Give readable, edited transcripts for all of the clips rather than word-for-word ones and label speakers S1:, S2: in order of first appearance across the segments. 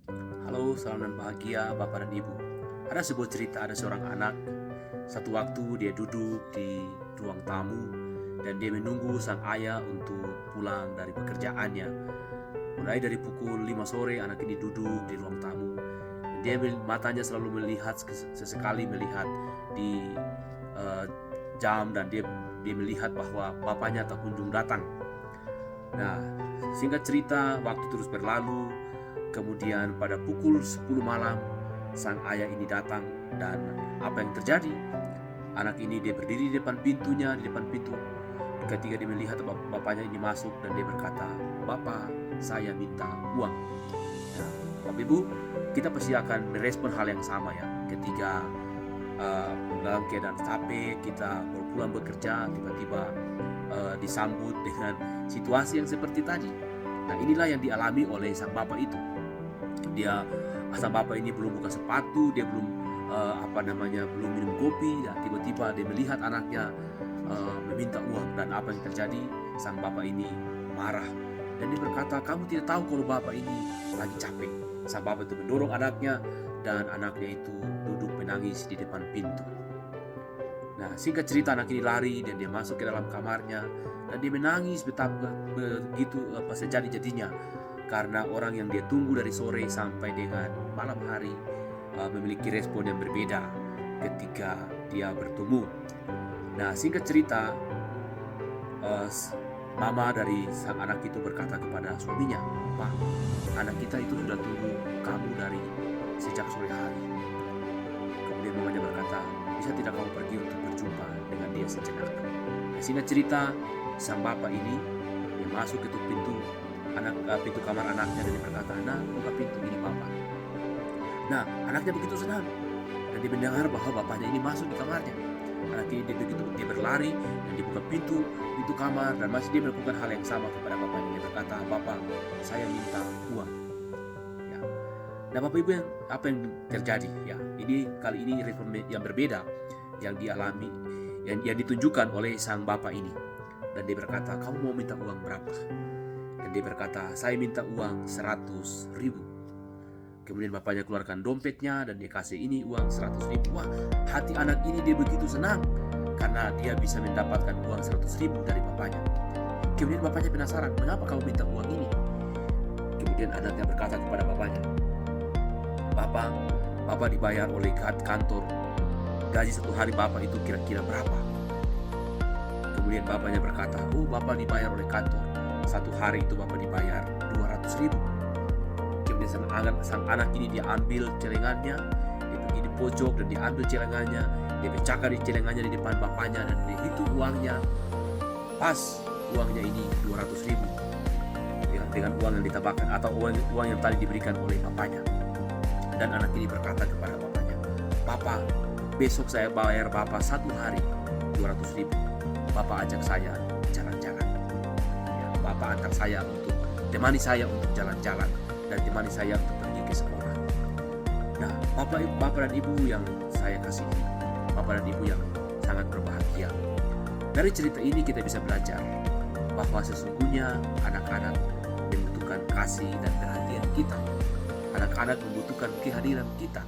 S1: Halo, salam dan bahagia Bapak dan Ibu. Ada sebuah cerita, ada seorang anak. Satu waktu dia duduk di ruang tamu dan dia menunggu sang ayah untuk pulang dari pekerjaannya. Mulai dari pukul 5 sore anak ini duduk di ruang tamu. Dia matanya selalu melihat, sesekali melihat di eh, jam, dan dia melihat bahwa bapaknya tak kunjung datang. Nah, singkat cerita, waktu terus berlalu. Kemudian pada pukul 10 malam, sang ayah ini datang, dan apa yang terjadi? Anak ini dia berdiri di depan pintunya, di depan pintu. Ketika dia melihat bapaknya ini masuk, dan dia berkata, "Bapak, saya minta uang." Nah, Bapak Ibu, kita pasti akan merespon hal yang sama ya. Ketika dalam keadaan capek, kita baru pulang bekerja, tiba-tiba disambut dengan situasi yang seperti tadi. Nah, inilah yang dialami oleh sang bapak itu. Sang bapak ini belum buka sepatu, dia belum belum minum kopi, dan tiba-tiba dia melihat anaknya meminta uang. Dan apa yang terjadi? Sang bapak ini marah, dan dia berkata, "Kamu tidak tahu kalau bapak ini lagi capek." Sang bapak itu mendorong anaknya, dan anaknya itu duduk menangis di depan pintu. Nah, singkat cerita, anak ini lari dan dia masuk ke dalam kamarnya, dan dia menangis betapa begitu sejadi-jadinya, karena orang yang dia tunggu dari sore sampai dengan malam hari memiliki respon yang berbeda ketika dia bertemu. Nah, singkat cerita, eh, mama dari sang anak itu berkata kepada suaminya, "Pak, anak kita itu sudah tunggu kamu dari sejak sore hari." Kemudian mamanya berkata, "Bisa tidak kamu pergi untuk berjumpa dengan dia sejenak?" Nah, singkat cerita, sang bapak ini dia masuk ke pintu kamar anaknya, dan dia berkata, "Nah, buka pintu, ini bapak." Nah, anaknya begitu senang, dan dia mendengar bahwa bapaknya ini masuk di kamarnya. Anak ini dia berlari dan dibuka pintu kamar, dan masih dia melakukan hal yang sama kepada bapaknya. Dia berkata, "Bapak, saya minta uang." Ya. Nah, Bapak Ibu, apa yang terjadi? Ya, kali ini respon yang berbeda yang dialami, yang ditunjukkan oleh sang bapak ini. Dan dia berkata, "Kamu mau minta uang berapa?" Dan dia berkata, "Saya minta uang 100.000. Kemudian bapaknya keluarkan dompetnya dan dia kasih ini uang 100.000. Wah, hati anak ini dia begitu senang karena dia bisa mendapatkan uang 100.000 dari bapaknya. Kemudian bapaknya penasaran, "Mengapa kamu minta uang ini?" Kemudian anaknya berkata kepada bapaknya, Bapak dibayar oleh kantor. Gaji satu hari Bapak itu kira-kira berapa?" Kemudian bapaknya berkata, "Oh, Bapak dibayar oleh kantor. Satu hari itu Bapak dibayar 200.000. Kemudian sang anak ini dia ambil celengannya, dia pergi di pojok dan dia ambil celengannya, dia pecahkan di celengannya di depan bapaknya, dan dia hitung uangnya. Pas uangnya ini 200.000 dengan uang yang ditambahkan atau uang yang tadi diberikan oleh bapaknya. Dan anak ini berkata kepada bapaknya, "Bapak, besok saya bayar Bapak satu hari 200.000. Bapak ajak saya jalan-jalan. Ya, Bapak antar saya temani saya untuk jalan-jalan, dan temani saya untuk pergi ke sekolah." Nah, Bapak dan Ibu yang saya kasihi, Bapak dan Ibu yang sangat berbahagia, dari cerita ini kita bisa belajar bahwa sesungguhnya anak-anak membutuhkan kasih dan perhatian kita. Anak-anak membutuhkan kehadiran kita.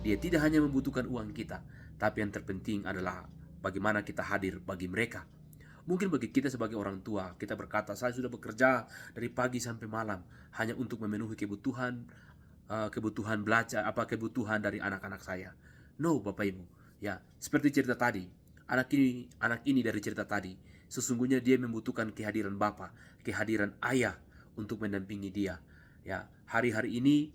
S1: Dia tidak hanya membutuhkan uang kita, tapi yang terpenting adalah bagaimana kita hadir bagi mereka. Mungkin bagi kita sebagai orang tua, kita berkata, "Saya sudah bekerja dari pagi sampai malam hanya untuk memenuhi kebutuhan belajar, kebutuhan dari anak-anak saya." No, Bapak Ibu. Ya, seperti cerita tadi, anak ini dari cerita tadi, sesungguhnya dia membutuhkan kehadiran Bapa, kehadiran ayah untuk mendampingi dia. Ya, hari-hari ini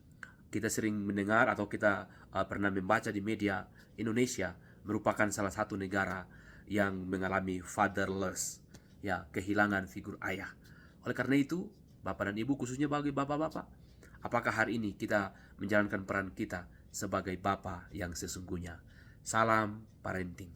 S1: kita sering mendengar atau kita pernah membaca di media, Indonesia merupakan salah satu negara yang mengalami fatherless, ya, kehilangan figur ayah. Oleh karena itu, Bapak dan Ibu, khususnya bagi bapak-bapak, apakah hari ini kita menjalankan peran kita sebagai Bapa yang sesungguhnya? Salam parenting.